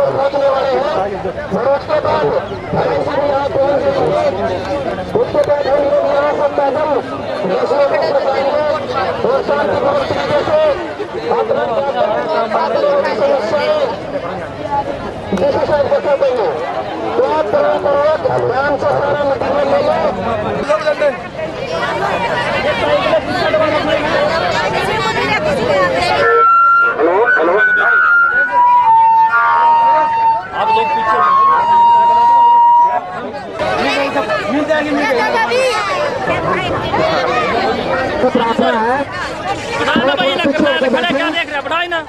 पहुंचने वाले हैं। और उसके बाद उसके बाद हम लोग यहाँ सब पैदल और शांतिपूर्ण तरीके से अपना जिसे शायद बचा देंगे। तो आप ध्यान से सारा मटीरियल ले लो। हेलो हेलो, आप लोग पीछे मिल जाएगी तो प्रार्थना है बढ़ाना भाई ना, खड़ा क्या देख रहे हैं, बढ़ाई ना।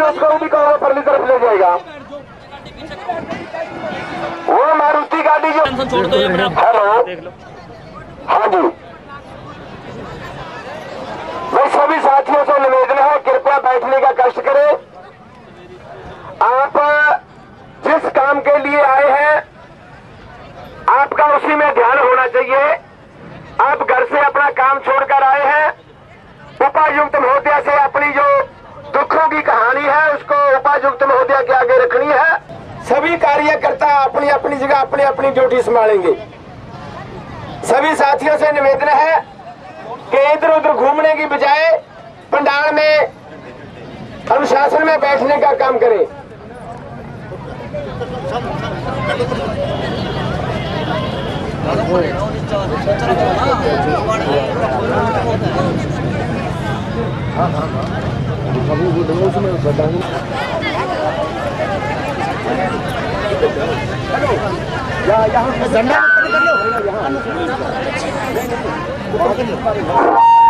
उसको भी कहो परली तरफ ले जाएगा। वो मारुति गाड़ी जो छोड़ दो, हेलो देख लो। हाँ जी, मैं सभी साथियों से निवेदन है कृपया बैठने का कष्ट करें। आप जिस काम के लिए आए हैं आपका उसी में ध्यान होना चाहिए। आप घर से अपना काम छोड़कर आए हैं, उपायुक्त महोदया से अपनी जो दुखों की कहानी है उसको उपायुक्त महोदया के आगे रखनी है। सभी कार्यकर्ता अपनी अपनी जगह अपनी अपनी ड्यूटी संभालेंगे। सभी साथियों से निवेदन है कि इधर उधर घूमने की बजाय पंडाल में अनुशासन में बैठने का काम करें।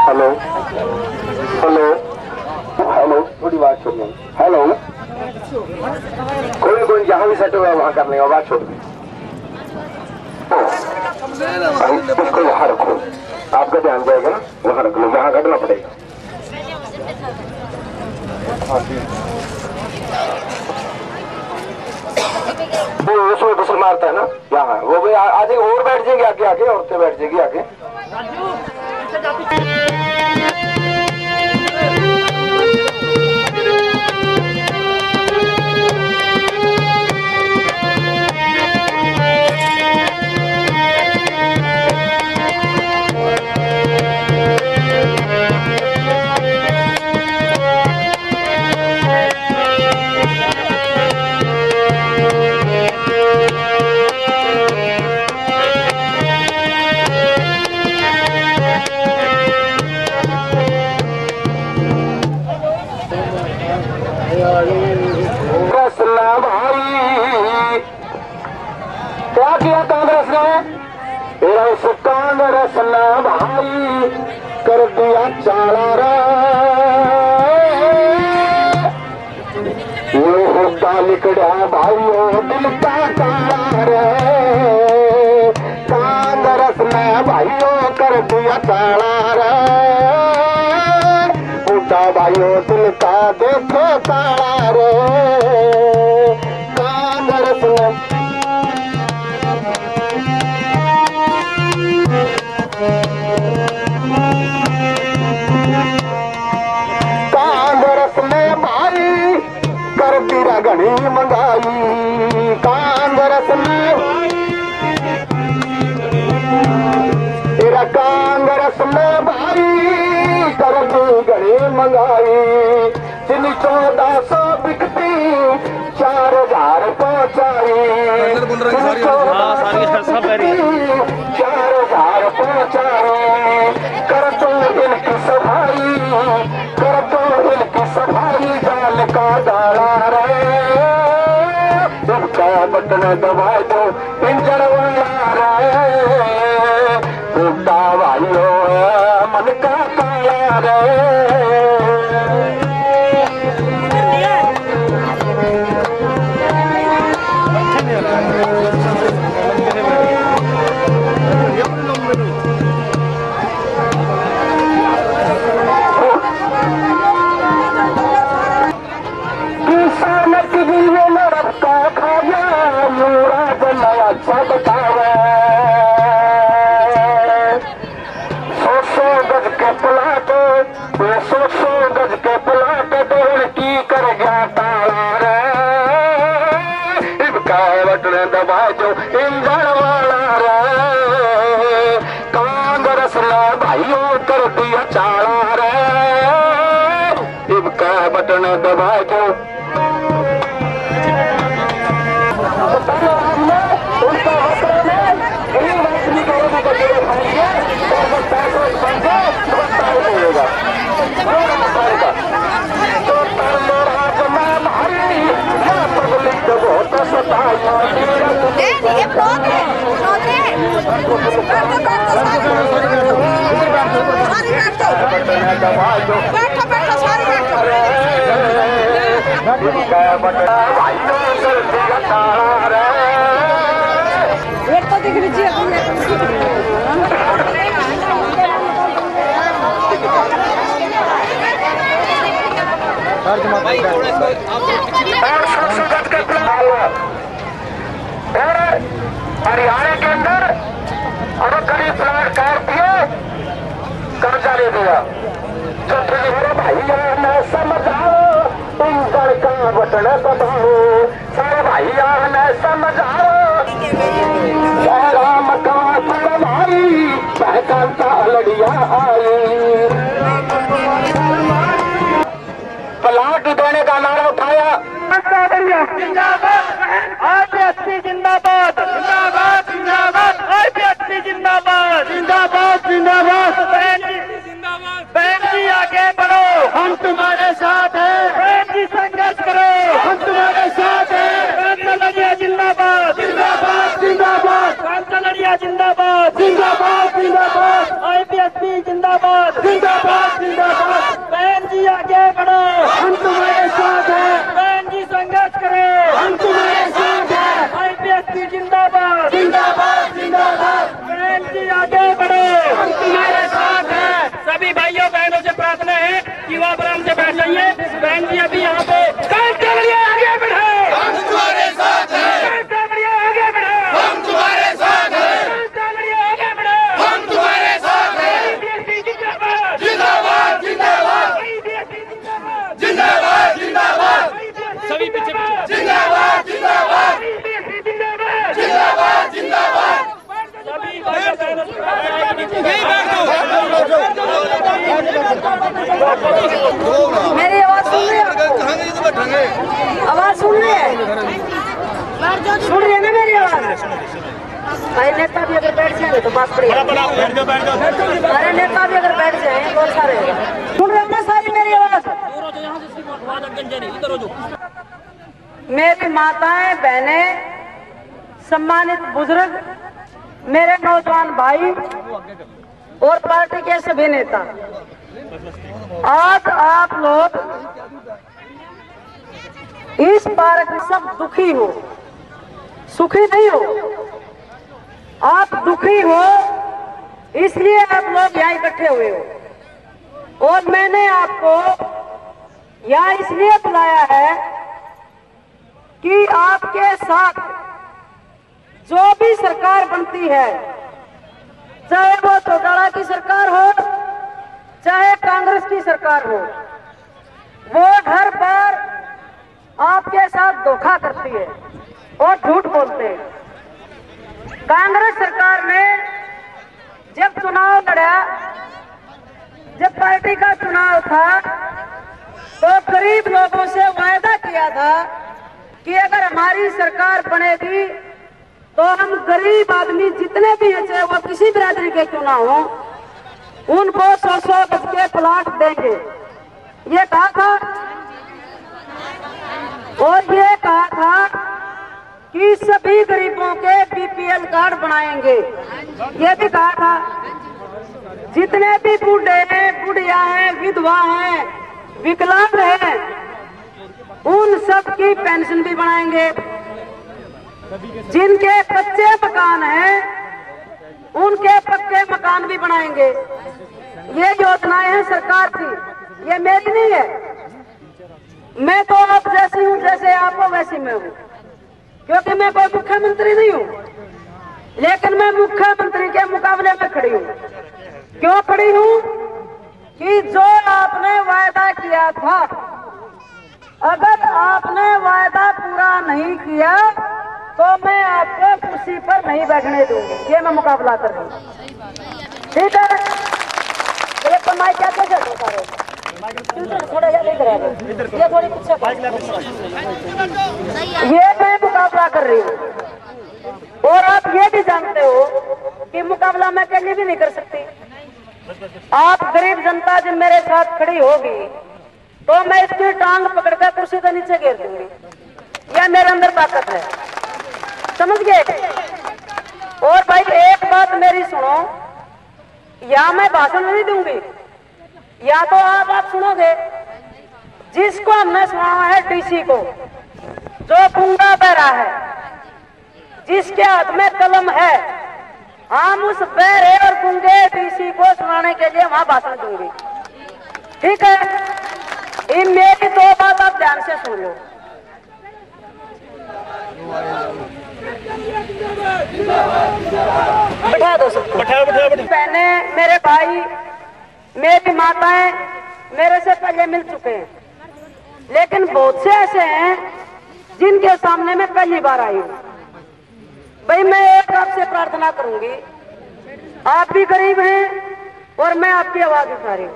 हेलो हेलो हेलो, थोड़ी बात छोड़ लें। हेलो, कोई जहाँ भी सेट हुआ वहाँ कर लेंगे, बात छोड़ दें। उसको वहाँ रखो, आपका ध्यान जाएगा ना, वहाँ रख लो, वहाँ करना पड़ेगा। वो उसमें गुस्सा मारता है ना, यहाँ वो भी आगे और बैठ जाएंगे, आगे आगे औरतें बैठ जाएगी आगे। क्या किया कांग्रेस ने? इस कांग्रेस ने भाई कर दिया चाला रे, ये होता निकड़ा भाइयों दिल का काला रे। कांग्रेस ने भाइयों कर दिया चाला रे, होता भाइयों दिल का देखो काला रे। कांग्रेस ने घनी मंगाई, कांग्रेस ने तेरा कांग्रेस में भाई कर दी घनी मंगाई। चीनी 1400 बिकती 4000 पहुंचाई, 4000 पहुंचाई। कर तो इनकी सफाई, कर तो इनकी सफाई, जाल का डाला रे, उसका बटन दबा दो इंजन वाला रे। टूटा भाइयों मन का काला रे। दिया चाला रे इनका बटन दबा दो। हरियाणा के अंदर अगर करीब प्लाट काट दिए कर्जा ले दिया जो मेरे भैया न समझाओ तुम गढ़ का बटन दबाओ सारे भैया न समझाओ राम का भाई पहचानता लड़िया आई प्लाट देने का नारा उठाया जिंदाबाद आईपीएससी जिंदाबाद जिंदाबाद जिंदाबाद आईपीएससी जिंदाबाद जिंदाबाद जिंदाबाद बहन जी आगे बढ़ो हम तुम्हारे साथ हैं बहन जी संघर्ष करो हम तुम्हारे साथ हैं कांचनड़िया जिंदाबाद जिंदाबाद जिंदाबाद कांचनड़िया जिंदाबाद जिंदाबाद जिंदाबाद आईपीएससी जिंदाबाद जिंदाबाद जिंदाबाद बहन जी आगे बढ़ो हम तुम्हारे साथ हैं बहन जी संघर्ष करो हम तुम्हारे साथ हैं आईपीएससी जिंदाबाद जिंदाबाद जिंदाबाद बहन जी आगे बढ़ो हम तुम्हारे साथ हैं। सभी भाइयों बहनों से प्रार्थना है कि वो आराम से बैठ जाइए। बहन जी अभी यहाँ पे कांचनड़िया आगे बढ़ो हम तुम्हारे साथ हैं कांचनड़िया आगे बढ़ो हम तुम्हारे साथ हैं कांचनड़िया आगे बढ़ो हम तुम्हारे साथ हैं आईपीएससी जिंदाबाद जिंदाबाद जिंदाबाद आईपीएससी जिंदाबाद जिंदाबाद जिंदाबाद सभी पीछे जिंदाबाद जिंदाबाद आईपीएससी जिंदाबाद जिंदाबाद जिंदाबाद सभी भाइयों बहनों से मेरी आवाज सुन रही है? आवाज सुन रही है? सुन रही है ना मेरी आवाज? भाई नेता भी अगर बैठ जाए तो बात पड़ेगी। अरे नेता भी अगर बैठ जाए बहुत सारे सुन रहे हो ना सारी मेरी आवाज? मेरी माताएं बहनें सम्मानित बुजुर्ग मेरे नौजवान भाई और पार्टी के सभी नेता आज आप लोग इस पार्क में सब दुखी हो सुखी नहीं हो आप दुखी हो इसलिए आप लोग यहाँ इकट्ठे हुए हो और मैंने आपको यहाँ इसलिए बुलाया है कि आपके साथ जो भी सरकार बनती है चाहे वो चौटाला की सरकार हो चाहे कांग्रेस की सरकार हो वो हर बार आपके साथ धोखा करती है और झूठ बोलते हैं। कांग्रेस सरकार ने जब चुनाव लड़ा जब पार्टी का चुनाव था तो गरीब लोगों से वायदा किया था कि अगर हमारी सरकार बनेगी तो हम गरीब आदमी जितने भी हैं चाहे वो किसी बिरादरी के क्यों ना हो उनको 100-100 गज के प्लाट देंगे ये कहा था और ये कहा था कि सभी गरीबों के बीपीएल कार्ड बनाएंगे ये भी कहा था जितने भी बूढ़े हैं बुढ़िया हैं विधवा हैं विकलांग हैं उन सब की पेंशन भी बनाएंगे जिनके कच्चे मकान हैं उनके पक्के मकान भी बनाएंगे। ये योजनाएं हैं सरकार की ये मेरी नहीं है मैं तो आप जैसी हूँ जैसे आप हो वैसी मैं हूँ क्योंकि मैं कोई मुख्यमंत्री नहीं हूँ लेकिन मैं मुख्यमंत्री के मुकाबले में खड़ी हूँ। क्यों खड़ी हूँ कि जो आपने वायदा किया था अगर आपने वायदा पूरा नहीं किया तो मैं आपको कुर्सी पर नहीं बैठने दूंगी ये मैं मुकाबला कर रही हूँ ठीक है। आपका माइक क्या कैसे होता है? थोड़ा ज्यादा इधर आ जाओ। ये थोड़ी पीछे ये मैं मुकाबला कर रही हूँ और आप ये भी जानते हो कि मुकाबला मैं अकेले भी नहीं कर सकती। आप गरीब जनता जब मेरे साथ खड़ी होगी तो मैं इसकी टांग पकड़कर कुर्सी के नीचे गिर दूंगी। यह मेरे अंदर ताकत है, समझ गए? और भाई एक बात मेरी सुनो, या मैं भाषण नहीं दूंगी या तो आप सुनोगे। जिसको हमने सुनाया है डीसी को, जो गूंगा बहरा है, जिसके हाथ में कलम है, हम उस बहरे और गूंगे डीसी को सुनाने के लिए वहां भाषण दूंगी। ठीक है? इन मेरी दो बात आप ध्यान से सुन लो। बैठा दो सबको। बहने, मेरे भाई, मेरी माताएं मेरे से पहले मिल चुके हैं, लेकिन बहुत से ऐसे हैं जिनके सामने मैं पहली बार आई हूं। भाई मैं एक आपसे प्रार्थना करूंगी, आप भी गरीब हैं और मैं आपकी आवाज उठा रही हूं।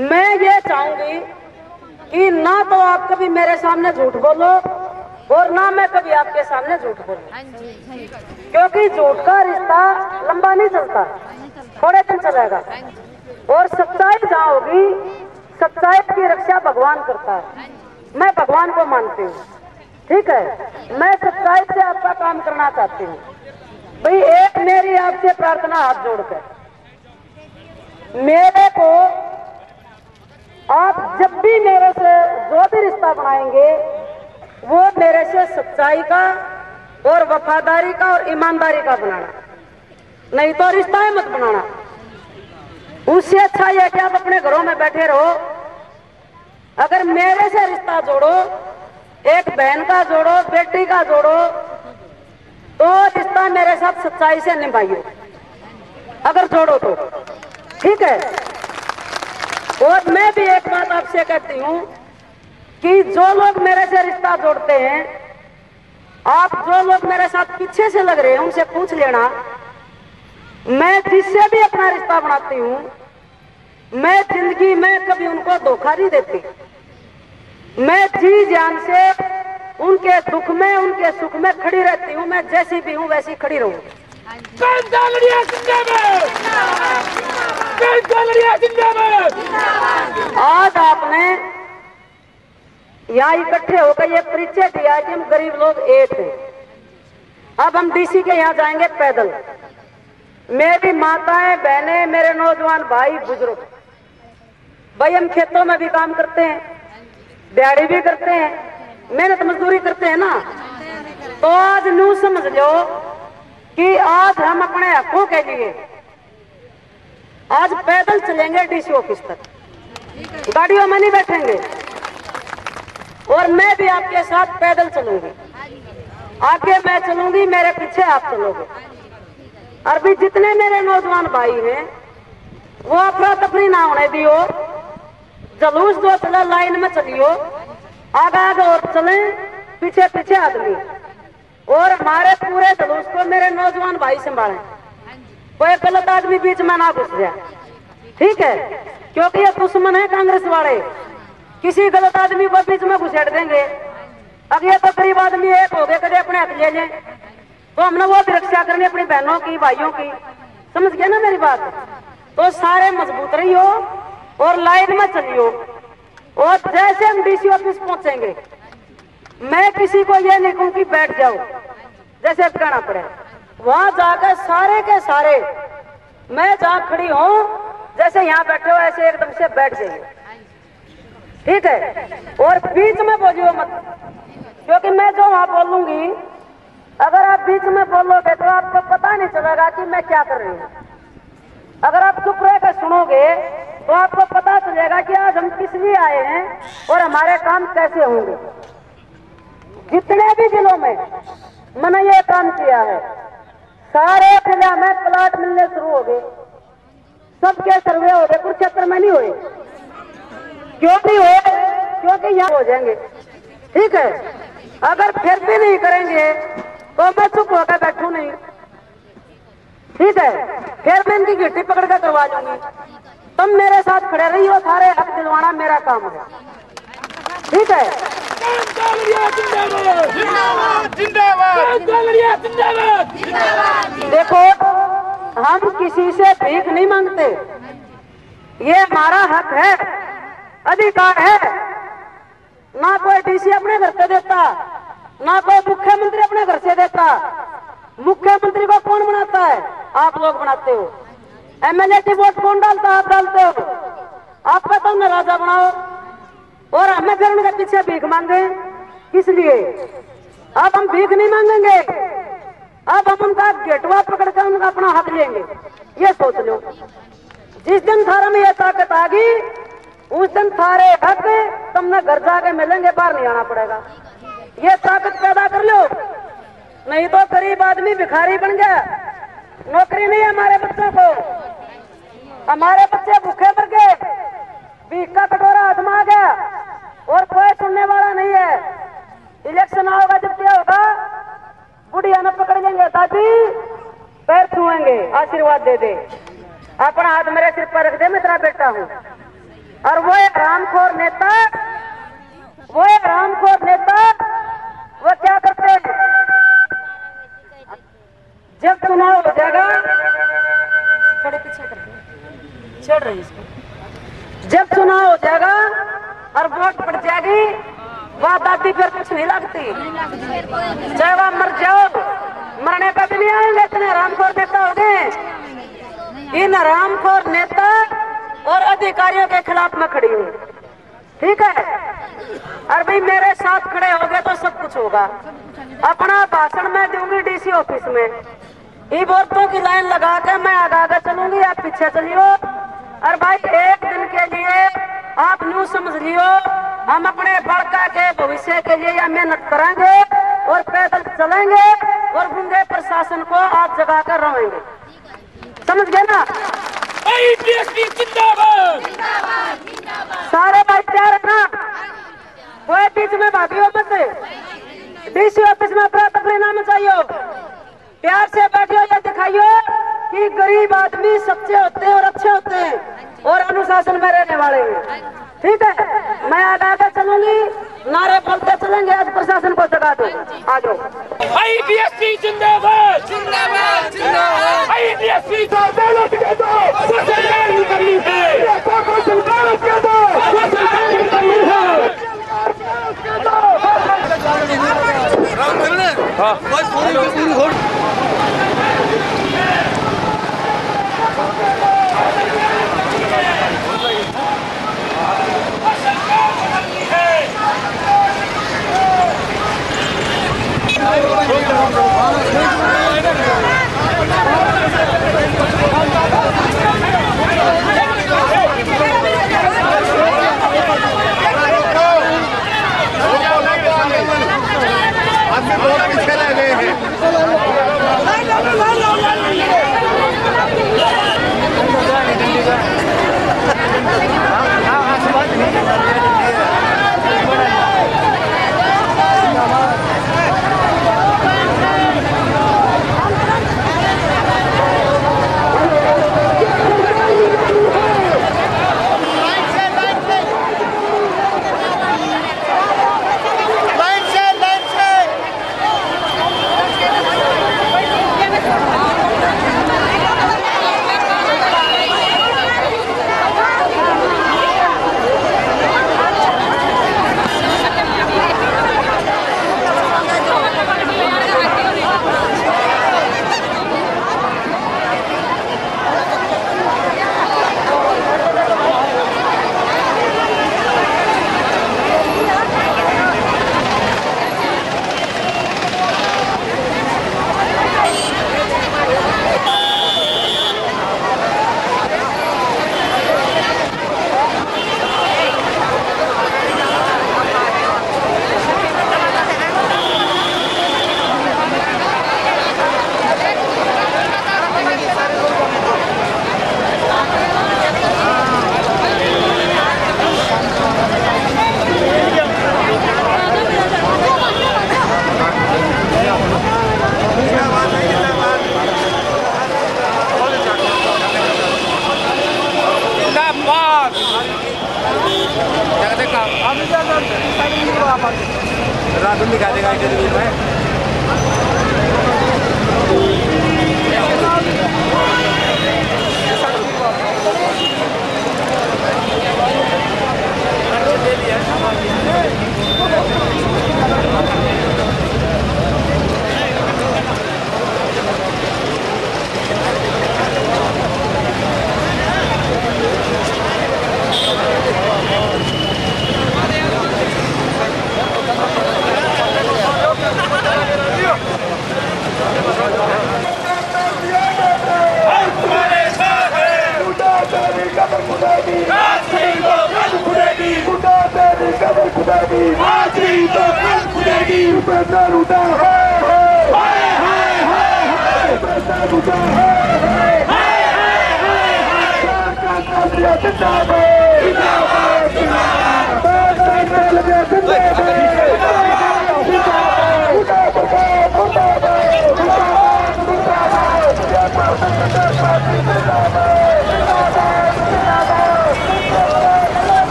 मैं ये चाहूंगी कि ना तो आप कभी मेरे सामने झूठ बोलो और ना मैं कभी आपके सामने झूठ बोलूं, क्योंकि झूठ का रिश्ता लंबा नहीं चलता, थोड़े दिन चलेगा। और सच्चाई जहाँ होगी, सच्चाई की रक्षा भगवान करता है। मैं भगवान को मानती हूँ, ठीक है? मैं सच्चाई से आपका काम करना चाहती हूँ। भाई एक मेरी आपसे प्रार्थना हाथ जोड़कर, मेरे को आप जब भी मेरे से जो भी रिश्ता बनाएंगे वो मेरे से सच्चाई का और वफादारी का और ईमानदारी का बनाना, नहीं तो रिश्ता ही मत बनाना। उससे अच्छा यह कि आप अपने घरों में बैठे रहो। अगर मेरे से रिश्ता जोड़ो, एक बहन का जोड़ो, बेटी का जोड़ो, तो रिश्ता मेरे साथ सच्चाई से निभाइए, अगर जोड़ो तो, ठीक है? और मैं भी एक बात आपसे कहती हूँ कि जो लोग मेरे से रिश्ता जोड़ते हैं, आप जो लोग मेरे साथ पीछे से लग रहे हैं उनसे पूछ लेना, मैं जिससे भी अपना रिश्ता बनाती हूँ, मैं जिंदगी में कभी उनको धोखा नहीं देती। मैं जी जान से उनके दुख में, उनके सुख में खड़ी रहती हूँ। मैं जैसी भी हूँ वैसी खड़ी रहूंगी। आज आपने यहाँ इकट्ठे होकर ये परिचय दिया कि हम गरीब लोग एक हैं। अब हम डीसी के यहाँ जाएंगे पैदल। मेरी माताएं, बहनें, मेरे नौजवान भाई, बुजुर्ग, भाई हम खेतों में भी काम करते हैं, दिहाड़ी भी करते हैं, मेहनत मजदूरी करते हैं ना। तो आज न्यू समझ लो कि आज हम अपने हकों के लिए आज पैदल चलेंगे डीसी ऑफिस तक, गाड़ियों में नहीं बैठेंगे। और मैं भी आपके साथ पैदल चलूंगी, आगे मैं चलूंगी, मेरे पीछे आप चलोगे। और भी जितने मेरे नौजवान भाई हैं वो अफरा तफरी ना होने दियो, जलूस जो चला लाइन में चलियो, आगे आगे और चले, पीछे पीछे आदमी। और हमारे पूरे जलूस को मेरे नौजवान भाई संभालें, कोई गलत आदमी बीच में ना घुस जाए, ठीक है? क्योंकि ये दुश्मन है कांग्रेस वाले, किसी गलत आदमी को बीच में घुसेड़ देंगे। अब ये तो गरीब आदमी एक हो गए, कदे अपने हक ले लें, तो हमने वो भी रक्षा करनी अपनी बहनों की, भाइयों की। समझ गए ना मेरी बात? तो सारे मजबूत रहियो और लाइन में चलियो। और जैसे हम डीसी ऑफिस पहुंचेंगे, मैं किसी को ये नहीं कहूं कि बैठ जाओ, जैसे कहना पड़े, वहां जाकर सारे के सारे मैं जहां खड़ी हूं, जैसे यहाँ बैठे हो ऐसे एकदम से बैठ जाइए, ठीक है? और बीच में बोलियो मत, क्योंकि मैं जो वहां बोलूंगी, अगर आप बीच में बोलोगे तो आपको पता नहीं चलेगा कि मैं क्या कर रही हूँ। अगर आप चुप रहकर सुनोगे तो आपको पता चलेगा कि आज हम किस लिए आए हैं और हमारे काम कैसे होंगे। जितने भी जिलों में मैंने ये काम किया है, सारे जिला में प्लाट मिलने शुरू हो गए, सबके सर्वे हो गए, कुरुक्षेत्र में नहीं हुए। क्यों नहीं हुए? क्योंकि यहाँ हो जाएंगे, ठीक है? अगर फिर भी नहीं करेंगे तो मैं चुप होकर बैठू नहीं, ठीक है? फिर मैं इनकी गिट्टी पकड़ कर करवा लूंगी, तुम मेरे साथ खड़े रही हो, थारे हक दिलवाना मेरा काम है, ठीक है? देखो, हम किसी से भीख नहीं मांगते, ये हमारा हक है, अधिकार है। ना कोई डीसी अपने घर से देता, ना कोई मुख्यमंत्री अपने घर से देता। मुख्यमंत्री को कौन बनाता है? आप लोग बनाते हो। एमएलए की वोट कौन डालता है? आप डालते हो। आप पे तो राजा बनाओ और हमें फिर उनके पीछे भीख मांगे, किस लिए? अब हम भीख नहीं मांगेंगे, अब हम उनका गेटवा पकड़कर उनका अपना हक लेंगे। ये सोच लो, जिस दिन थारा में ये ताकत आ गई, उस दिन थारे हक तुमने घर जाके मिलेंगे, बाहर नहीं आना पड़ेगा। ये ताकत पैदा कर लो, नहीं तो गरीब आदमी भिखारी बन गया। नौकरी नहीं है हमारे बच्चों को, हमारे बच्चे भूखे मर गए, भीख का कटोरा हाथ में आ गया और कोई सुनने वाला नहीं है। इलेक्शन आओगा, जब क्या होगा, बुढ़िया न पकड़ लेंगे, दादी पैर छुएंगे, आशीर्वाद दे दे, अपना हाथ मेरे सिर पर रख दे, मैं तेरा बेटा हूँ। और वो एक रामखोर नेता, वो एक रामखोर नेता, वो क्या करते हैं? जब चुनाव हो जाएगा, थोड़े पीछे करके छेड़ रही इसको, जब चुनाव हो जाएगा और वोट पड़ जाएगी, वह दादी फिर कुछ नहीं लगती, चाहे वह मर जाओ, मरने का भी नहीं आएंगे। इतने रामखोर नेता हो गए। इन रामखोर नेता और अधिकारियों के खिलाफ मैं खड़ी हूँ, ठीक है? और भाई मेरे साथ खड़े हो गए तो सब कुछ होगा। अपना भाषण मैं दूंगी डीसी ऑफिस में, ई औरतों की लाइन लगा के मैं आगे चलूंगी, आप पीछे चलियो। और भाई एक दिन के लिए आप न्यू समझ लियो, हम अपने बड़का के भविष्य के लिए या मेहनत करेंगे और पैदल चलेंगे और गुंडे प्रशासन को आप जगा कर रहेंगे, समझ गए ना? सारे भाई तैयार है ना? कोई बीच में भागियो मत, डीसी ऑफिस में अपना तकलीफ ना मचाइयो, प्यार से बैठियो, या दिखाइयो कि गरीब आदमी सच्चे होते हैं और अच्छे होते हैं और अनुशासन में रहने वाले हैं, ठीक है? मैं आगे चलूंगी, नारे बोलते चलेंगे, आज प्रशासन को जगा दो, आ जाओ। आईपीएससी जिंदाबाद, जिंदाबाद, जिंदाबाद। आईपीएससी को दौलत के दो, वो सरकार ही करनी है, को सरकार के दो, वो सरकार ही करनी है। हाँ, बस पूरी हो। रात दिखा देगा इंटरव्यू में।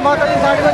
माता जी साइड में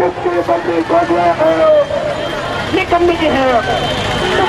किसके बंदे गोलियां हैं निकम्मी है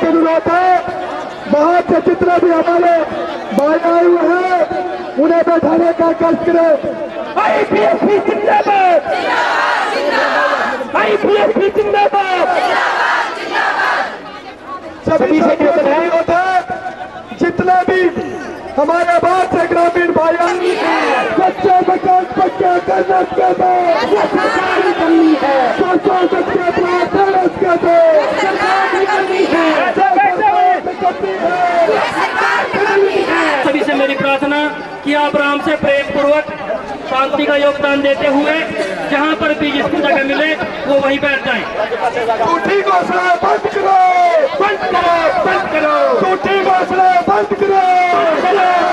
अनुरोध है, बाहर से जितने भी हमारे भाई आए हुए हैं उन्हें बैठाने का कष्ट करें। आईपीएसपी जिंदाबाद, आईपीएसपी जिंदाबाद। सभी से अनुरोध है, जितने भी हमारे बाहर से ग्रामीण भाई बच्चे मकान पक्के करने के दो, सरकारी कमी है, बच्चे प्लाट के दो, सरकारी कमी है। सभी से मेरी प्रार्थना कि आप आराम से प्रेम पूर्वक शांति का योगदान देते हुए जहां पर भी जिसको जगह मिले वो वहीं बैठ जाएं। झूठी घोषणा बंद करो, बंद करो, बंद करो, झूठी घोषणा बंद करो,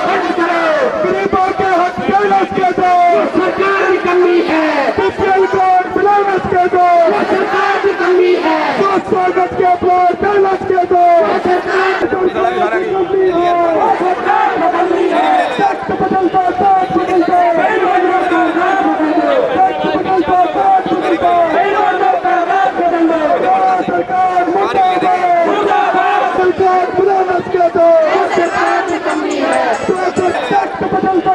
बंद करो। गरीबों के हक कैलाश के दो, सरकार की कमी है, बीपीएल कार्ड बिलावट के दो, सरकार की कमी है, 200 गज के प्लॉट कैलाश के दो, सरकार की कमी है। टैक्स बदलता, टैक्स बदलता, सरकार बिलावट के दो, सरकार की कमी है, टैक्स बदलता, टैक्स बदलता,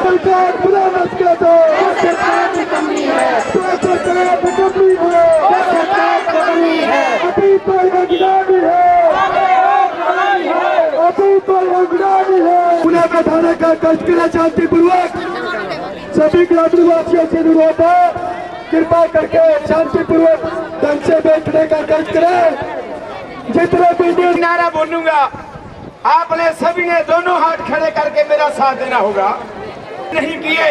सरकार बिलावट के दो, सरकार की कमी है, सरकार कमी है, अभी तो योगदानी है, अभी तो योगदानी है। उन्हें बैठाने का कष्ट करें शांतिपूर्वक। सभी ग्रामीणवासियों से अनुरोध है, कृपा करके शांतिपूर्वक ढंग से बैठने का कष्ट करें। जितने भी नारा बोलूंगा आपने सभी ने दोनों हाथ खड़े करके मेरा साथ देना होगा। नहीं किए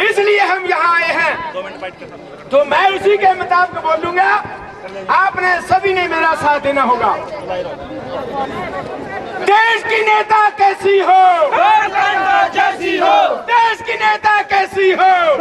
इसलिए हम यहाँ आए हैं, तो मैं उसी के मुताबिक बोलूंगा। आपने सभी ने मेरा साथ देना होगा। देश की नेता कैसी हो, जैसी हो, देश की नेता कैसी हो,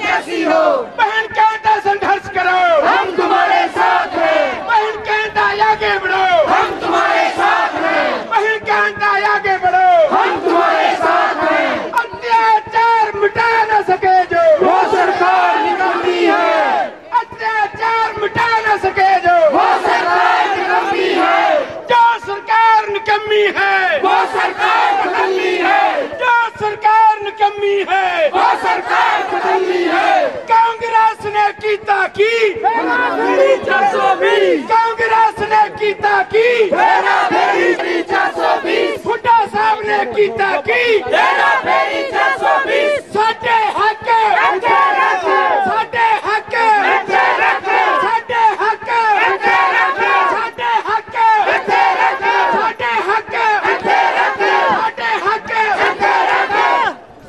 जैसी हो, बहन कहता संघर्ष करो, हम तुम्हारे साथ हैं, बहन कहता आगे बढ़ो, हम तुम्हारे साथ हैं, बहन कहता आगे बढ़ो, हम तुम्हारे साथ हैं। अत्याचार मिटा न सके जो वो सरकार निकम्मी है, अत्याचार मिटा न सके जो वो सरकार निकम्मी है, जो सरकार निकम्मी है, वो सरकार निकम्मी है, जो सरकार निकम्मी है, वो सरकार निकम्मी है। कांग्रेस ने कीता की, 420, कांग्रेस ने कीता की, 420, हुड्डा साहब ने कीता की, 420, साडे हक, अच्छे रखो, साडे हक, अच्छे रखो, साडे हक, अच्छे रखो, साडे हक, अच्छे रखो, साडे हक, अच्छे रखो, साडे हक। अच्छे रखो।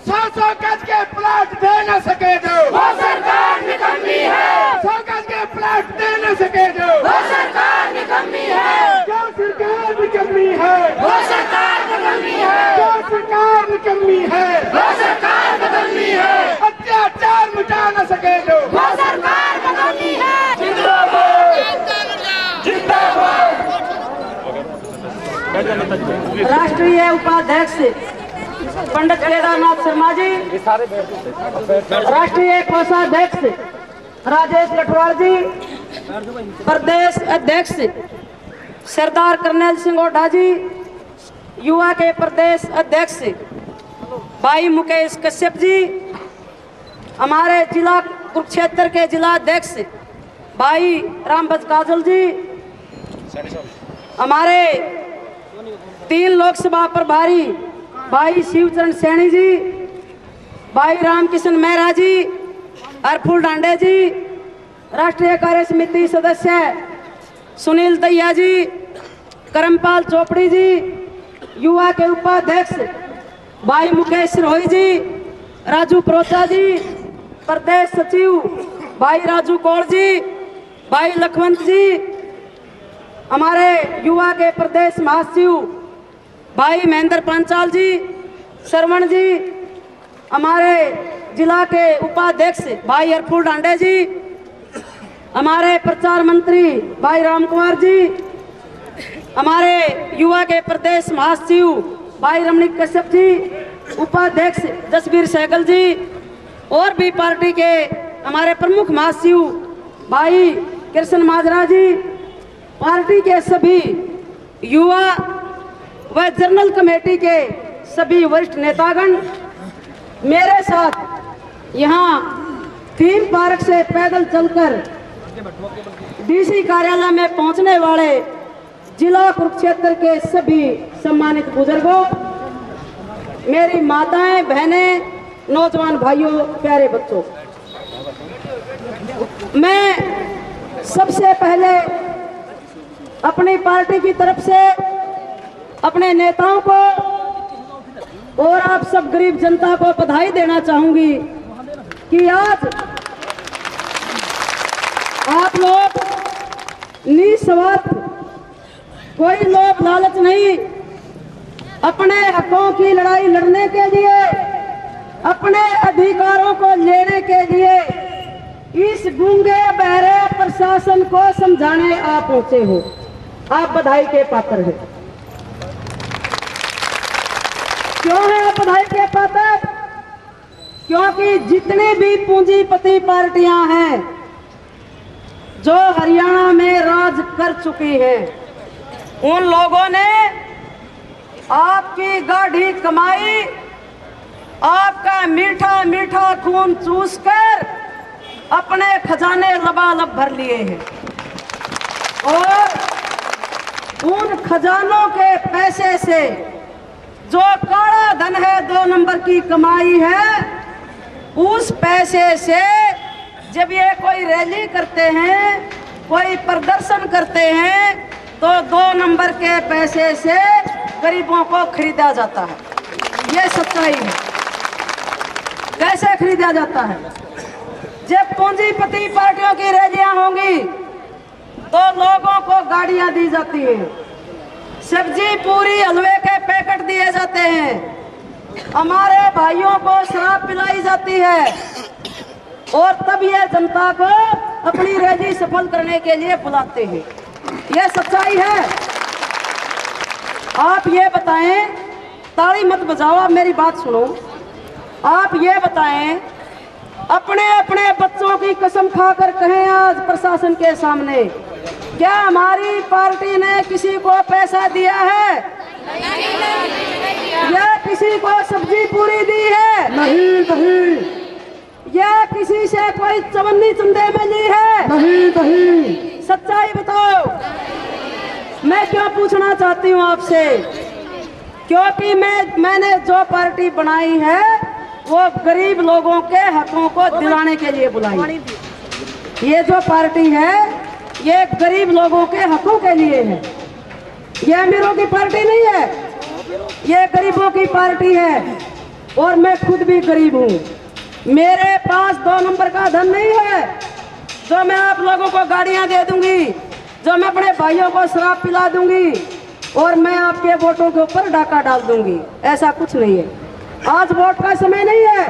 100 गज के प्लाट दे न सके जो वो सरकार निकम्मी है, 100 गज के प्लाट दे न सके जो वो सरकार निकम्मी है, जो सरकार निकम्मी है, वो सरकार निकम्मी है, जो सरकार निकम्मी है, वो सरकार निकम्मी है, अत्याचार मिटा न सके जो वो सरकार निकम्मी है। जिंदाबाद, जिंदाबाद। राष्ट्रीय उपाध्यक्ष पंडित केदारनाथ शर्मा जी, राष्ट्रीय कोषाध्यक्ष राजेश लठवाड़ जी, प्रदेश अध्यक्ष सरदार करनेल सिंह ओढ़ा जी, युवा के प्रदेश अध्यक्ष भाई मुकेश कश्यप जी, हमारे जिला कुरुक्षेत्र के जिला अध्यक्ष भाई रामभज काजल जी, हमारे 3 लोकसभा प्रभारी भाई शिवचरण सैनी जी, भाई रामकिशन मेहरा जी, हरफुल डांडे जी, राष्ट्रीय कार्य समिति सदस्य सुनील दहिया जी, करमपाल चोपड़ी जी, युवा के उपाध्यक्ष भाई मुकेश रोही जी, राजू प्रोचा जी, प्रदेश सचिव भाई राजू कौड़ जी, भाई लखवंत जी, हमारे युवा के प्रदेश महासचिव भाई महेंद्र पांचाल जी, श्रवण जी, हमारे जिला के उपाध्यक्ष भाई हरफुल डांडे जी, हमारे प्रचार मंत्री भाई राम कुमार जी, हमारे युवा के प्रदेश महासचिव भाई रमणीक कश्यप जी, उपाध्यक्ष जसबीर सहगल जी और भी पार्टी के हमारे प्रमुख महासचिव भाई कृष्ण माजरा जी, पार्टी के सभी युवा व जनरल कमेटी के सभी वरिष्ठ नेतागण, मेरे साथ यहाँ 3 पार्क से पैदल चलकर डीसी कार्यालय में पहुंचने वाले जिला कुरुक्षेत्र के सभी सम्मानित बुजुर्गों, मेरी माताएं, बहनें, नौजवान भाइयों, प्यारे बच्चों, मैं सबसे पहले अपनी पार्टी की तरफ से अपने नेताओं को और आप सब गरीब जनता को बधाई देना चाहूंगी कि आज आप लोग निस्वार्थ, कोई लोभ लालच नहीं, अपने हकों की लड़ाई लड़ने के लिए, अपने अधिकारों को लेने के लिए इस गूंगे बहरे प्रशासन को समझाने आप पहुंचे हो। आप बधाई के पात्र हैं। क्यों है आप बधाई के पात्र? क्योंकि जितनी भी पूंजीपति पार्टियां हैं जो हरियाणा में राज कर चुकी हैं, उन लोगों ने आपकी गाढ़ी कमाई, आपका मीठा मीठा खून चूसकर अपने खजाने लबालब भर लिए हैं और उन खजानों के पैसे से जो काला धन है, 2 नंबर की कमाई है, उस पैसे से जब ये कोई रैली करते हैं, कोई प्रदर्शन करते हैं, तो 2 नंबर के पैसे से गरीबों को खरीदा जाता है। ये सच्चाई है। कैसे खरीदा जाता है? जब पूंजीपति पार्टियों की रैलियां होंगी तो लोगों को गाड़ियां दी जाती हैं, सब्जी पूरी हलवे के पैकेट दिए जाते हैं, हमारे भाइयों को शराब पिलाई जाती है और तब ये जनता को अपनी रैली सफल करने के लिए बुलाते हैं। ये सच्चाई है। आप ये बताएं, ताली मत बजाओ, आप मेरी बात सुनो। आप ये बताएं, अपने अपने बच्चों की कसम खाकर कहें आज प्रशासन के सामने, क्या हमारी पार्टी ने किसी को पैसा दिया है? या किसी को सब्जी पूरी दी है? नहीं। या किसी से कोई चवन्नी चंदे में ली है? नहीं। सच्चाई बताओ। मैं क्यों पूछना चाहती हूँ आपसे? क्योंकि मैंने जो पार्टी बनाई है वो गरीब लोगों के हकों को दिलाने के लिए बुलाई। ये जो पार्टी है ये गरीब लोगों के हकों के लिए है। ये अमीरों की पार्टी नहीं है, ये गरीबों की पार्टी है। और मैं खुद भी गरीब हूँ। मेरे पास 2 नंबर का धन नहीं है जो मैं आप लोगों को गाड़ियां दे दूंगी, जो मैं अपने भाइयों को शराब पिला दूंगी और मैं आपके वोटों के ऊपर डाका डाल दूंगी। ऐसा कुछ नहीं है। आज वोट का समय नहीं है।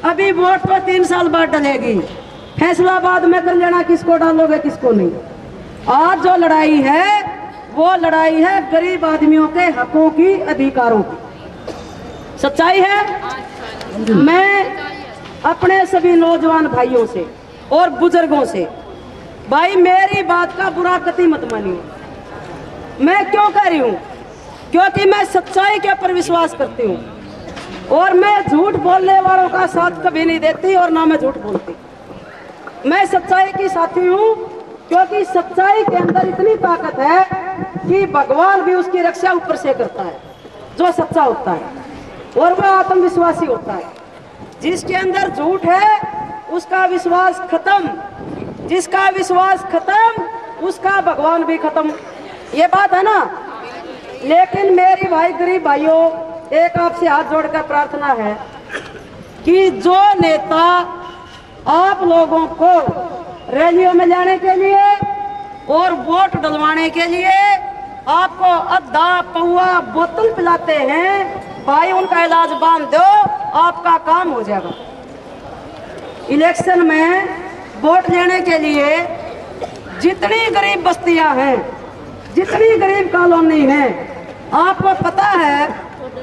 अभी वोट तो 3 साल बाद डलेगी। फैसला बाद में कर लेना किसको डालोगे किसको नहीं। आज जो लड़ाई है वो लड़ाई है गरीब आदमियों के हकों की, अधिकारों की। सच्चाई है। मैं अपने सभी नौजवान भाइयों से और बुजुर्गों से, भाई मेरी बात का बुरा कतई मत मानिए। मैं क्यों कह रही हूँ? क्योंकि मैं सच्चाई के ऊपर विश्वास करती हूँ और मैं झूठ बोलने वालों का साथ कभी नहीं देती और ना मैं झूठ बोलती। मैं सच्चाई की साथी हूँ क्योंकि सच्चाई के अंदर इतनी ताकत है कि भगवान भी उसकी रक्षा ऊपर से करता है जो सच्चा होता है और वह आत्मविश्वासी होता है। जिसके अंदर झूठ है उसका विश्वास खत्म, जिसका विश्वास खत्म उसका भगवान भी खत्म। ये बात है ना। लेकिन मेरी भाई गरीब भाइयों, एक आपसे हाथ जोड़कर प्रार्थना है कि जो नेता आप लोगों को रैलियों में जाने के लिए और वोट डलवाने के लिए आपको अद्धा पौआ बोतल पिलाते हैं, भाई उनका इलाज बांध दो, आपका काम हो जाएगा। इलेक्शन में वोट लेने के लिए जितनी गरीब बस्तियां हैं, जितनी गरीब कॉलोनी हैं, आपको पता है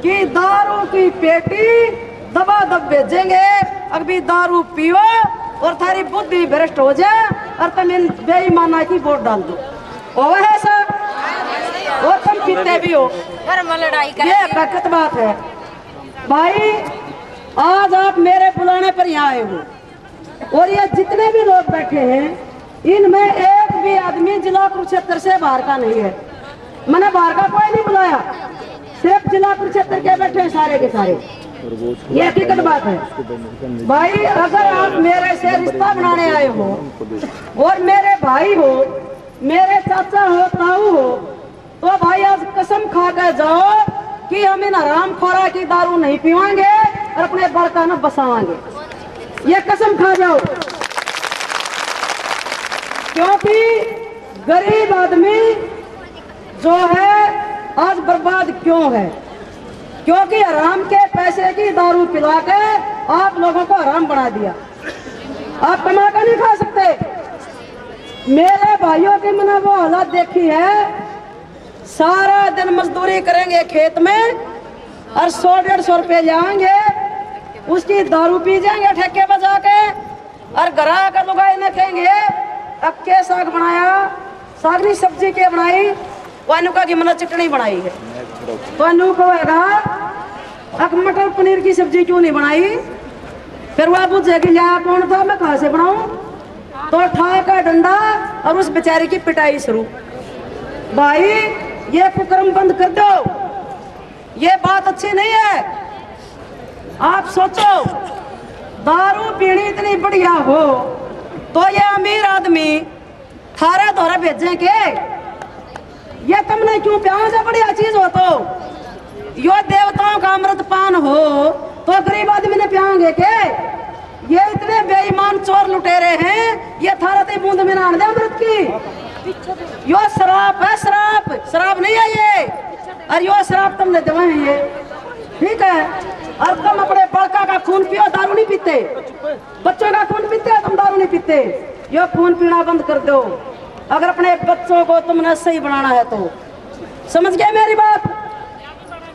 कि दारू की पेटी दबा दब भेजेंगे, अभी दारू पियो और थारी बुद्धि भ्रष्ट हो जाए और तुम इन बेईमाना की वोट डाल दो। वो है सब, और तुम पीते भी हो, ये हकीकत बात है। भाई आज आप मेरे बुलाने पर यहाँ आए हो और ये जितने भी लोग बैठे हैं इनमें एक भी आदमी जिला कुरुक्षेत्र से बाहर का नहीं है। मैंने बाहर का कोई नहीं बुलाया, सिर्फ जिला कुरुक्षेत्र के बैठे हैं सारे के सारे, ये हकीकत बात है। भाई अगर आप मेरे से रिश्ता बनाने आए हो और मेरे भाई हो, मेरे चाचा हो, ताऊ हो, तो भाई आज कसम खा कर जाओ कि हम इन हरामखोरा की दारू नहीं पीवाएंगे और अपने बड़का न बसावांगे, ये कसम खा जाओ। क्योंकि गरीब आदमी जो है आज बर्बाद क्यों है? क्योंकि हराम के पैसे की दारू पिला के आप लोगों को हराम बना दिया। आप कमा कर नहीं खा सकते। मेरे भाइयों की मैंने वो हालत देखी है, सारा दिन मजदूरी करेंगे खेत में और 100-150 रुपये जाएंगे, उसकी दारू पी जाएंगे ठेके बजा के और घरा का लुगाई न कहेंगे अक्के साग बनाया, सागनी सब्जी के बनाई, वानू का मैंने चटनी बनाई है, वानू को अक मटर पनीर की सब्जी क्यों नहीं बनाई? फिर वह पूछेगी लिया कौन था, मैं कहाँ से बनाऊं? तो ठा का डंडा और उस बेचारे की पिटाई शुरू। भाई ये कुकर्म बंद कर दो, ये बात अच्छी नहीं है। आप सोचो दारू पीनी इतनी बढ़िया हो तो ये अमीर आदमी थारा दोरा भेजें के? ये तुमने क्यों प्यार से बढ़िया चीज हो तो यो देवताओं का अमृत पान हो तो गरीब आदमी ने पियांगे के? ये इतने बेईमान चोर लुटेरे हैं, ये थारा ते बूंद में ना दे अमृत की। यो शराब है, शराब नहीं है ये, और यो शराब तुमने दवाए हैं ये, ठीक है? और तुम अपने बड़का का खून पियो, दारू नहीं पीते, बच्चों का खून पीते, तुम दारू नहीं पीते। यो खून पीना बंद कर दो अगर अपने बच्चों को तुमने सही बनाना है तो। समझ गए मेरी बात?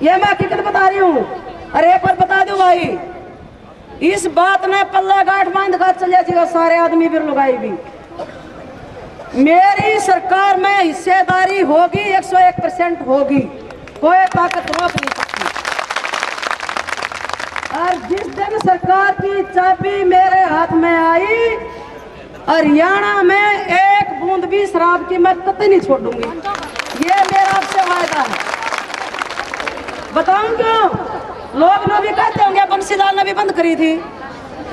ये मैं हकीकत बता रही हूँ। अरे एक बार बता दो भाई, इस बात ने पल्ला गांठ बांध कर चले जाएगा सारे आदमी भी लगाई भी। मेरी सरकार में हिस्सेदारी होगी, 101% होगी, कोई ताकत रोक नहीं सकती। और जिस दिन सरकार की चाबी मेरे हाथ में आई, हरियाणा में एक बूंद भी शराब की मैं कतई नहीं छोड़ूंगी, ये मेरा आपसे वायदा है। बताऊं क्यों? लोग भी कहते होंगे बंसीलाल ने भी बंद करी थी,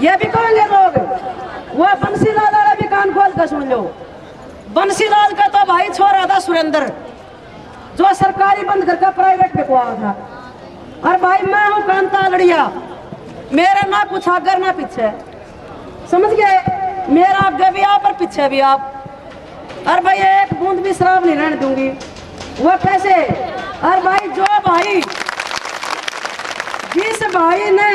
ये भी कहेंगे लोग, वो बंसीलाल वाला भी कान खोल कर सुन लो। बंसीलाल का तो भाई छोरा था सुरेंद्र, जो सरकारी बंद करके प्राइवेट पे हुआ था। और भाई मैं हूँ कांता लड़िया, मेरा ना कुछ आगे ना पीछे, समझ गए? मेरा आगे भी आप और पीछे भी आप। और भाई एक बूंद भी शराब नहीं रहने दूंगी। वो कैसे? और भाई जो भाई, जिस भाई ने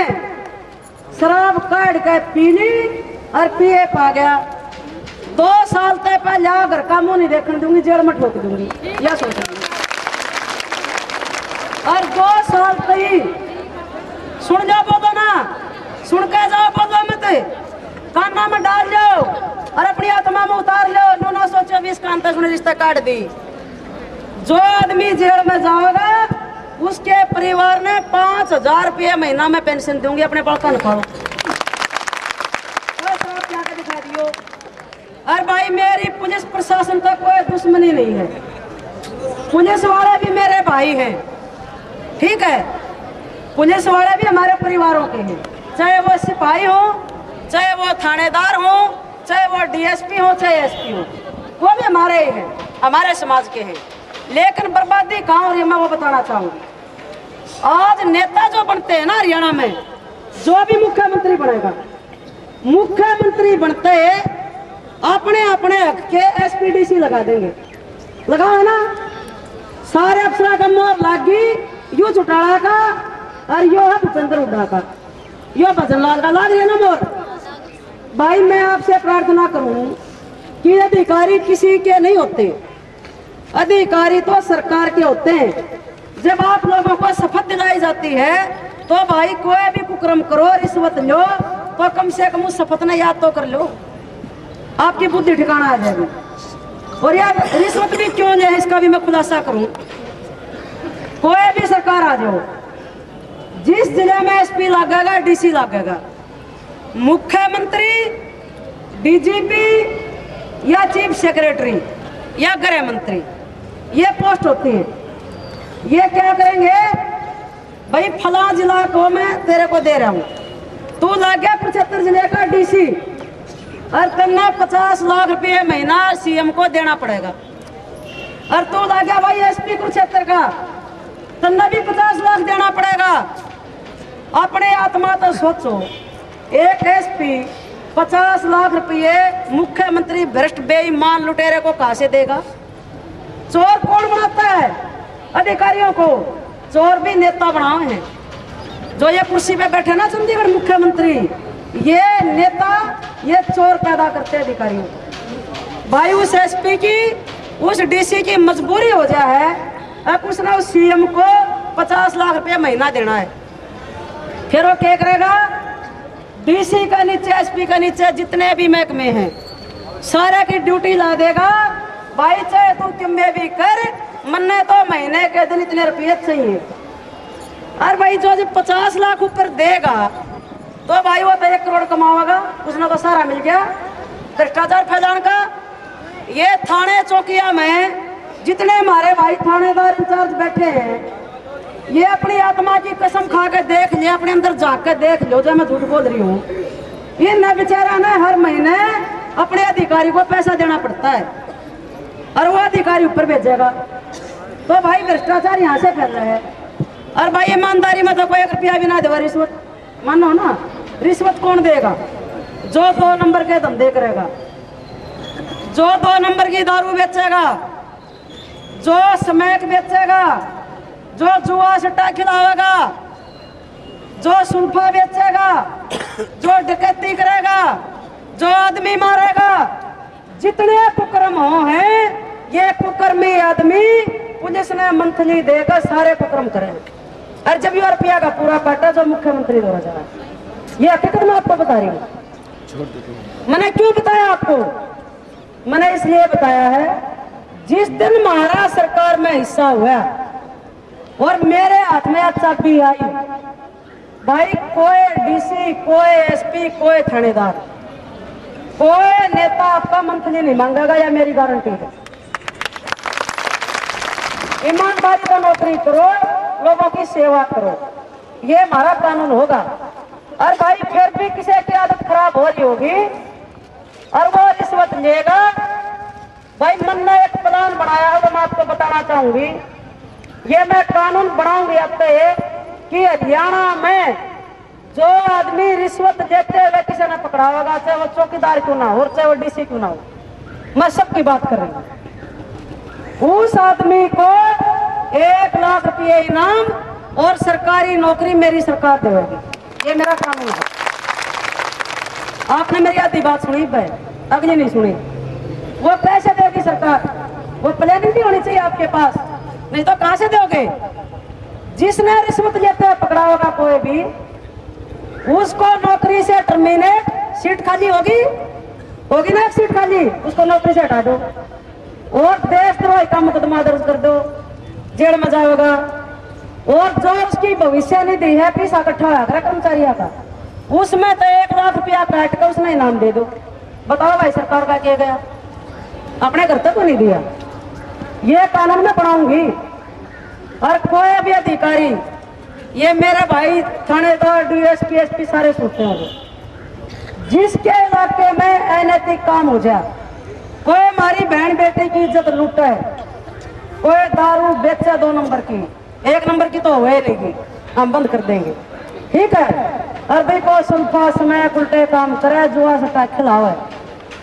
शराब काट के पी ली और पिए पा गया, 2 साल तक पहले घर का मुंह नहीं देखने दूंगी, जेल में ठोक दूंगी, यह सोच रही। और 2 साल तक सुन जाओ, बोलो ना, सुन के जाओ, बोलो मत, काना में डाल लो और अपनी आत्मा में उतार लो। 924 कांता सुन रिश्ता काट दी। जो आदमी जेल में जाएगा उसके परिवार ने 5000 रुपये महीना में पेंशन दूंगी, अपने बड़का न खाओ, दिखा दियो। और भाई मेरी पुलिस प्रशासन तक कोई दुश्मनी नहीं है, पुलिस वाले भी मेरे भाई हैं, ठीक है? पुलिस वाले भी हमारे परिवारों के हैं, चाहे वो सिपाही हो, चाहे वो थानेदार हो, चाहे वो डीएसपी हो, चाहे एसपी हो, वो भी हमारे ही हैं, हमारे समाज के हैं। लेकिन बर्बादी कहाँ हो रही है मैं वो बताना चाहूंगी। आज नेता जो बनते हैं ना हरियाणा में, जो भी मुख्यमंत्री बनेगा, मुख्यमंत्री बनते अपने अपने हक के एसपीडीसी लगा देंगे, लगा है ना? सारे अफसर का मोहर लागी, यो चौटाला का और यो है भूपेंद्र हुड्डा का, यो भजनलाल का लाग रही है ना मोहर। भाई मैं आपसे प्रार्थना करूं कि अधिकारी किसी के नहीं होते, अधिकारी तो सरकार के होते हैं। जब आप लोगों को शपथ दिलाई जाती है तो भाई कोई भी कुकर्म करो, रिश्वत लो, तो कम से कम उस शपथ ने याद तो कर लो, आपकी बुद्धि ठिकाना आ जाएगी। और यार रिश्वत भी क्यों ले, इसका भी मैं खुलासा करूं। कोई भी सरकार आ जाओ, जिस जिले में एसपी लगेगा, डीसी लगेगा, मुख्यमंत्री, डीजीपी या चीफ सेक्रेटरी या गृह मंत्री, ये पोस्ट होती है। ये क्या करेंगे, भाई फला जिला को मैं तेरे को दे रहा हूं, तू लगे 75 जिले का डीसी और तन्ने 50 लाख रुपए महीना सीएम को देना पड़ेगा। और तू लगे भाई एसपी कुरुक्षेत्र का, तन्ने भी 50 लाख देना पड़ेगा। अपने आत्मा तो सोचो, एक एसपी 50 लाख रुपए मुख्यमंत्री भ्रष्ट बेईमान लुटेरे को कहां से देगा? चोर कौन बनाता है? अधिकारियों को। चोर भी नेता बनाए हैं, जो ये कुर्सी पे बैठे ना चंडीगढ़ मुख्यमंत्री, ये नेता, ये चोर पैदा करते हैं अधिकारियों। भाई उस एसपी की, उस डीसी की मजबूरी हो जाए है, अब उसने उस सीएम को 50 लाख रुपए महीना देना है। फिर वो क्या करेगा? डीसी का नीचे, एसपी का नीचे जितने भी महकमे हैं सारे की ड्यूटी ला देगा। भाई चाहे तू किम्बे भी कर, मन्ने तो महीने के दिन इतने रुपये चाहिए। और भाई जो 50 लाख ऊपर देगा तो भाई वो तो 1 करोड़ कमाएगा, उसने तो सारा मिल गया। भ्रष्टाचार फैलाने का ये थाने चौकिया में जितने हमारे भाई थानेदार इंचार्ज बैठे हैं, ये अपनी आत्मा की कसम खा के देख लिया, अपने अंदर झाँक के देख लो, जो मैं झूठ बोल रही हूँ। ये न बेचारा ने हर महीने अपने अधिकारी को पैसा देना पड़ता है और वो अधिकारी ऊपर भेजेगा। तो भाई भ्रष्टाचार यहाँ से फैल रहा है। और भाई ईमानदारी में तो कोई 1 रुपया भी ना देगा रिश्वत, मानो ना। रिश्वत कौन देगा? जो 2 नंबर के धंधे करेगा, जो 2 नंबर की दारू बेचेगा, जो स्मैक बेचेगा, जो जुआ सट्टा खिलावेगा, जो सुल्फा बेचेगा, जो डकैती करेगा, जो आदमी मारेगा, जितने कुकर्म हो हैं, ये कुकर्मी आदमी पुलिस ने मंथली देकर सारे कुकर्म करें। और जब ये रुपया का पूरा काटा जो मुख्यमंत्री द्वारा जा रहा है, ये हकीकत में आपको बता रही हूँ। मैंने क्यों बताया आपको? मैंने इसलिए बताया है, जिस दिन महाराष्ट्र सरकार में हिस्सा हुआ और मेरे हाथ में चाबी आई, भाई कोई डीसी, कोई एसपी, कोई थानेदार, कोई नेता आपका मंथली नहीं मांगेगा, या मेरी गारंटी है। ईमानदारी से नौकरी करो, लोगों की सेवा करो, ये हमारा कानून होगा। और भाई फिर भी किसी की आदत खराब हो रही होगी और वो रिश्वत लेगा, भाई मन ने एक प्लान बनाया है, तो मैं आपको बताना चाहूंगी। ये मैं कानून बनाऊंगी आपको कि हरियाणा में जो आदमी रिश्वत देते हुए किसी ने पकड़ा होगा, चाहे वो चौकीदार क्यों ना हो और चाहे वो डीसी क्यों ना हो, मैं सबकी बात कर रही हूँ, उस आदमी को 1 लाख रुपये इनाम और सरकारी नौकरी मेरी सरकार देगी। ये मेरा कानून है। आपने मेरी आधी बात सुनी भाई, अगली नहीं सुनी। वो पैसे देगी सरकार, वो प्लानिंग भी होनी चाहिए आपके पास, नहीं तो कहां से दोगे? जिसने रिश्वत लेते हुए पकड़ा होगा कोई भी, उसको नौकरी से टर्मिनेट, सीट खाली होगी ना, एक सीट खाली, उसको नौकरी से हटा दो और देशद्रोही का मुकदमा दर्ज कर दो, जेल में जाएगा। और जो उसकी भविष्य निधि है, पैसा इकट्ठा होगा कर्मचारियों का, उसमें तो 1 लाख रुपया काट कर उसने इनाम दे दो। बताओ भाई सरकार का किया गया? अपने घर तक को नहीं दिया। ये कानून में बनाऊंगी। और कोई भी अधिकारी, ये मेरे भाई थानेदार, डीएसपी, एसपी सारे सोचते हैं, जिसके इलाके में अनैतिक काम हो जाए, कोई हमारी बहन बेटे की इज्जत लूटा है, कोई दारू बेचे 2 नंबर की, 1 नंबर की तो हुए नहीं, हम बंद कर देंगे, ठीक है। और भाई कोई सुल्फा समय उल्टे काम करे, जुआ सट्टा खिलावे,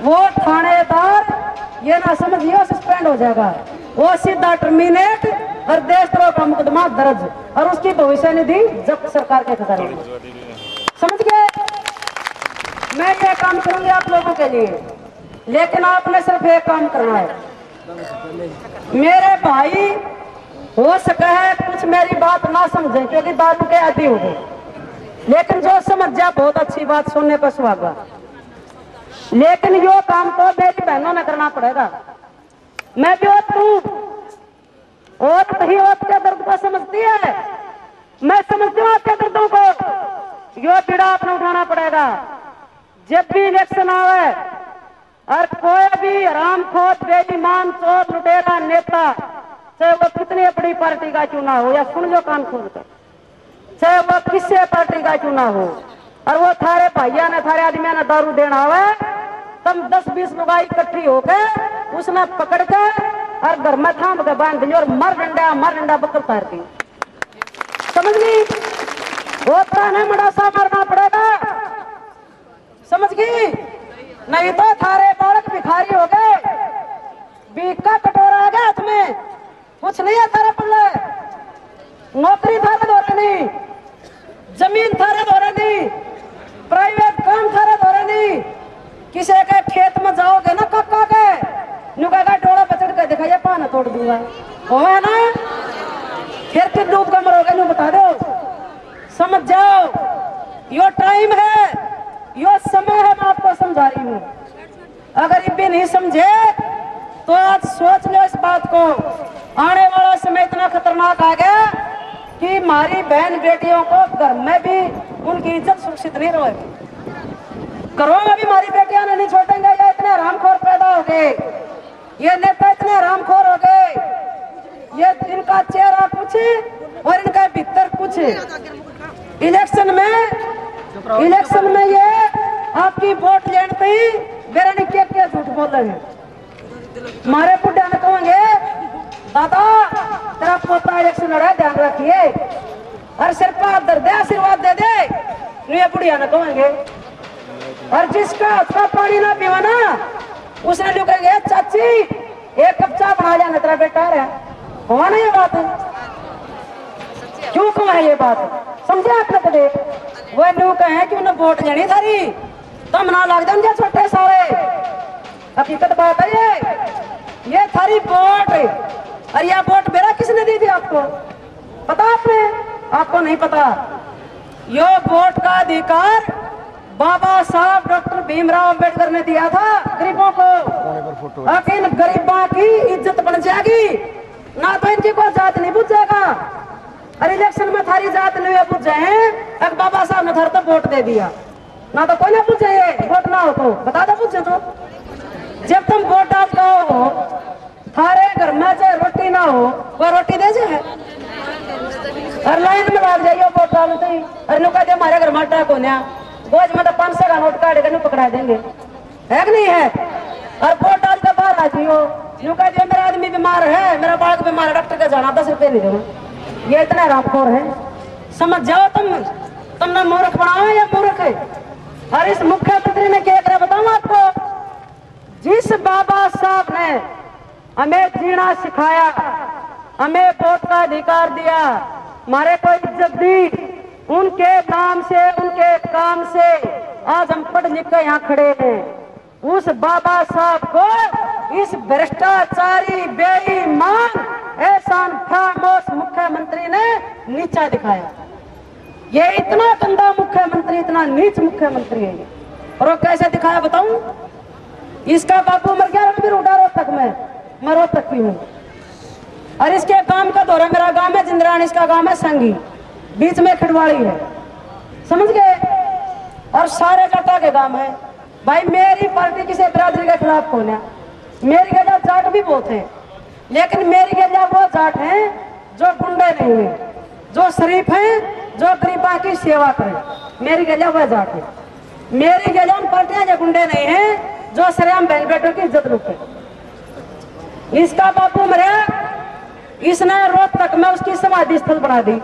वो थानेदार ये ना समझिए सस्पेंड हो जाएगा, वो सीधा टर्मिनेट और देशद्रोह का मुकदमा दर्ज और उसकी भविष्य निधि जब्त सरकार के खजाने में। समझ गए? मैं ये काम करूंगी आप लोगों के लिए, लेकिन आपने सिर्फ एक काम करना है। मेरे भाई हो सका है कुछ मेरी बात ना समझे क्योंकि दारू के आदि हो गए, लेकिन जो समझ जा बहुत अच्छी बात सुनने पर सुहागा। लेकिन यो काम तो मेरी बहनों ने करना पड़ेगा। मैं भी औरत हूँ, औरत ही औरत के दर्द को समझती है। मैं समझती हूँ आपके दर्दों को। यो पीड़ा आपने उठाना पड़ेगा। जब भी इलेक्शन आवे और कोई भी हरामखोर बेईमान चोर लुटेरा नेता, चाहे वो कितनी बड़ी पार्टी का चुनाव हो, या सुन लो कान खोल कर, चाहे वो किसी पार्टी का चुनाव हो, और वो थारे भैया ने थारे आदमी ने दारू देना हुआ, तब 10-20 लोग इकट्ठी होकर उसने पकड़ के और घर में थाम के बांध दी और मर डंडा बकर तार दी। समझ गई? होता है मड़ासा मरना पड़ेगा, समझ गई? नहीं तो थारे बालक भिखारी हो गए, बीक का कटोरा आ गया हाथ में, कुछ नहीं है थारे पल्ले, नौकरी थारे दौरे नहीं, जमीन थारे दौरे नहीं, प्राइवेट काम थारे दौरे नहीं। किसी के खेत में जाओगे ना कक्का के नुका का डोड़ा पचड़ के दिखाइए पाना तोड़ दूंगा, वो है ना? फिर किस डूब का मरोगे नु बता दो। समझ जाओ, यो टाइम है, यो समय है, मैं आपको समझा रही हूँ। अगर ये भी नहीं समझे तो आज सोच लो इस बात को। आने वाला समय इतना खतरनाक आ गया कि हमारी बहन बेटियों को घर में भी उनकी इज्जत सुरक्षित नहीं रहेगी। घरों में भी हमारी बेटियां नहीं छोड़ेंगे। ये इतने हरामखोर पैदा हो गए, ये नेता इतने हरामखोर हो गए, ये इनका चेहरा कुछ और इनका भीतर कुछ। इलेक्शन में ये आपकी वोट लेने ही बेरानी क्या झूठ बोल रहे हैं। हमारे बुढ़िया ने कहेंगे दादा तेरा पोता इलेक्शन लड़ा, ध्यान रखिए, और सिर पर हाथ धर दे, आशीर्वाद दे दे, ये बुढ़िया ने कहेंगे। और जिसका हाथ का पानी ना पीवा ना उसने जो कहेंगे चाची एक कप चाय बना जाना, तेरा बेटा है। हुआ ना ये बात? क्यों कहा है ये बात? समझे आपने? कदे वो लोग कहे कि उन्हें वोट लेनी थारी तम ना लग जाए छोटे सारे। हकीकत बात है ये थारी वोट। और यह वोट मेरा किसने दी थी आपको पता? आपको नहीं पता। यो वोट का अधिकार बाबा साहब डॉक्टर भीमराव अंबेडकर ने दिया था गरीबों को। अब इन गरीबों की इज्जत बन जाएगी ना, तो इनकी कोई जात नहीं पूछेगा। और इलेक्शन में थारी जात नहीं पूछे हैं, अब बाबा साहब ने थार तो वोट दे दिया ना, तो कोई ना पूछे वोट ना हो तो बता दो पूछे तो। जब तुम वोट डालते हो थारे घर में चाहे रोटी ना हो, वो रोटी दे जाए और लाइन में लग जाइए वोट डालते ही। अरे नुका दे हमारे घर में आटा को गोज में तो 500 का नोट काटेगा, पकड़ा देंगे, है कि नहीं है? और वोट डाल के बाहर आ जाइयो, नुका दे मेरा आदमी बीमार है, मेरा बालक बीमार है, डॉक्टर के जाना 10 रुपये नहीं देना। ये इतना हरामखोर है, समझ जाओ। तुमने मूर्ख बनाओ या मूर्ख है? और इस मुख्यमंत्री ने क्या करा बताऊं आपको? जिस बाबा साहब ने हमें जीना सिखाया, हमें वोट का अधिकार दिया, हमारे को इज्जत दी, उनके नाम से उनके काम से आज हम पढ़ लिख कर यहाँ खड़े हैं। उस बाबा साहब को इस भ्रष्टाचारी बेईमान एहसान खामोश मुख्यमंत्री ने नीचा दिखाया। ये इतना गंदा मुख्यमंत्री, इतना नीच मुख्यमंत्री है। और वो कैसे दिखाया बताऊं? इसका बापू मर गया रणबीर उड़ा रोहतक में, मैं रोहतक की हूँ। और इसके गांव का दौरा, मेरा गांव है जिंदरान, इसका गांव है संगी, बीच में खिड़वाड़ी है, समझ गए? और सारे जटा के गांव है। भाई मेरी पार्टी किसी बिरादरी के खिलाफ कौन है? मेरी गजा जाट भी बहुत है, लेकिन मेरी गजा वो जाट है जो गुंडे नहीं है, जो शरीफ है, जो गरीबा की सेवा करे। मेरी गजा वह जाट है। मेरी गजा पार्टियां जो गुंडे नहीं है, जो सरेआम बहन बेटों की इज्जत लूटे। इसका बापू मरा, इसने रोहतक में उसकी समाधि स्थल बना दी,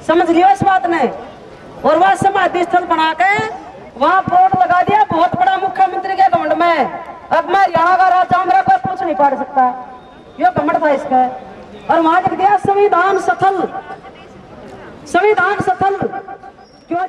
समझ लियो इस बात ने। और वह समाधि स्थल बना के वहां बोर्ड लगा दिया, बहुत बड़ा मुख्यमंत्री के घमंड में। अब मैं यहाँ का राजा, मेरा कोई पूछ नहीं पाड़ सकता, यो घमंड था इसका। और वहां लिख दिया संविधान स्थल। संविधान स्थल क्यों